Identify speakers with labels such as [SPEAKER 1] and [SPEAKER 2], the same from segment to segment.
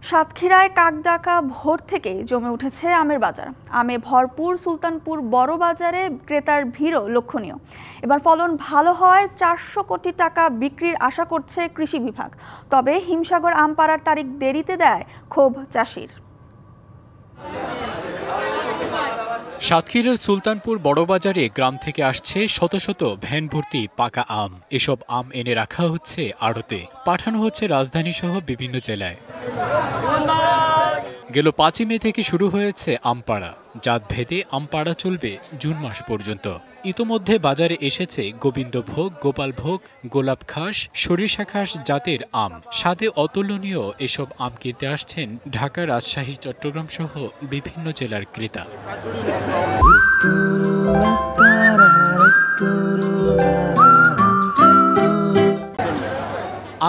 [SPEAKER 1] সাতক্ষীরায় কাকডাকা ভোর থেকে জমে উঠেছে আমের বাজার। আমে ভরপুর সুলতানপুর বড় বাজারে ক্রেতার ভিড়ও লক্ষণীয়। এবার ফলন ভালো হয় 400 কোটি টাকা বিক্রির আশা করছে কৃষি বিভাগ। তবে হিমসাগর আম পাড়ার তারিখ দেরিতে দেয় ক্ষোভ চাষির।
[SPEAKER 2] সাতক্ষীরার সুলতানপুর বড়বাজারে গ্রাম থেকে আসছে শত শত ভ্যান ভর্তি পাকা আম। এসব আম এনে রাখা হচ্ছে আড়তে, পাঠানো হচ্ছে রাজধানী সহ বিভিন্ন জেলায়। গেল 5 মে থেকে শুরু হয়েছে আমপাড়া। জাত ভেদে আমপাড়া চলবে জুন মাস পর্যন্ত। ইতোমধ্যে বাজারে এসেছে গোবিন্দভোগ, গোপালভোগ, গোলাপ খাস, সরিষা খাস জাতের আম। স্বাদে অতুলনীয় এসব আম কিনতে আসছেন ঢাকা, রাজশাহী, চট্টগ্রাম সহ বিভিন্ন জেলার ক্রেতা।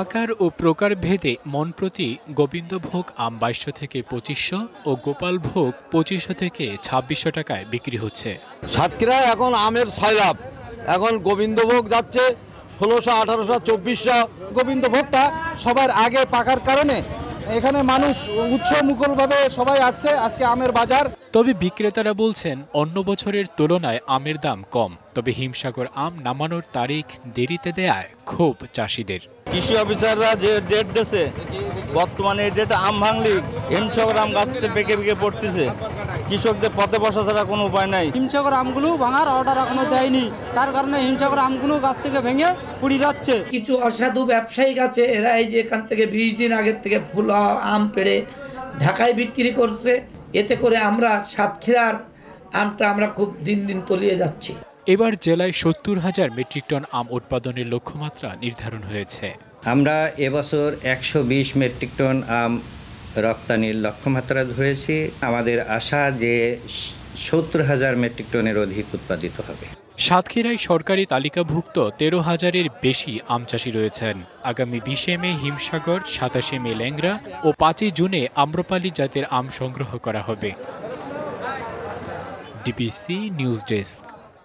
[SPEAKER 2] আকার ও প্রকার ভেদে মন প্রতি গোবিন্দভোগ আম 2200 থেকে 2500 ও গোপালভোগ 2500 থেকে 2600 টাকায় বিক্রি হচ্ছে।
[SPEAKER 3] সাতক্ষীরায় এখন আমের সয়লাভ। এখন গোবিন্দভোগ যাচ্ছে 1600, 1800, 2400। গোবিন্দভোগটা সবার আগে পাকার কারণে এখানে মানুষ উৎসমুখরভাবে সবাই আসছে আজকে আমের বাজার।
[SPEAKER 2] তবে বিক্রেতারা বলছেন অন্য বছরের তুলনায় আমের দাম কম। তবে হিমসাগর আম নামানোর তারিখ দেরিতে দেয়ায় ক্ষোভ চাষিদের।
[SPEAKER 4] কৃষি অফিসাররা যে ডেট দিয়েছে, বর্তমানে এই ডেট আম ভাঙলি হিমসাগর আম গাছতে বেঁকে বেঁকে পড়তেছে। কৃষকদের পথে বসা ছাড়া কোনো উপায় নাই।
[SPEAKER 5] হিমসাগর আমগুলো ভাঙার অর্ডার এখনো দেয়নি, তার কারণে হিমসাগর আমগুলো গাছ থেকে ভেঙে পুড়ে যাচ্ছে।
[SPEAKER 6] কিছু অসাধু ব্যবসায়িক আছে, এরা এই যে এখান থেকে 20 দিন আগের থেকে ফুল আম পেড়ে ঢাকায় বিক্রি করছে। এতে করে আমরা সাতক্ষীরার আমটা আমরা খুব দিন দিন তলিয়ে যাচ্ছি।
[SPEAKER 2] এবার জেলায় 70,000 মেট্রিক টন আম উৎপাদনের লক্ষ্যমাত্রা নির্ধারণ হয়েছে।
[SPEAKER 7] আমরা এবছর 120 মেট্রিক টন আম রপ্তানির লক্ষ্যমাত্রা ধরেছি। আমাদের আশা যে 70,000 মেট্রিক টনের অধিক উৎপাদিত হবে।
[SPEAKER 2] সাতক্ষীরায় সরকারি তালিকাভুক্ত 13,000-এর বেশি আম চাষি রয়েছেন। আগামী 20 মে হিমসাগর, 27 মে ল্যাংড়া ও 5 জুনে আম্রপালি জাতের আম সংগ্রহ করা হবে। DBC news desk.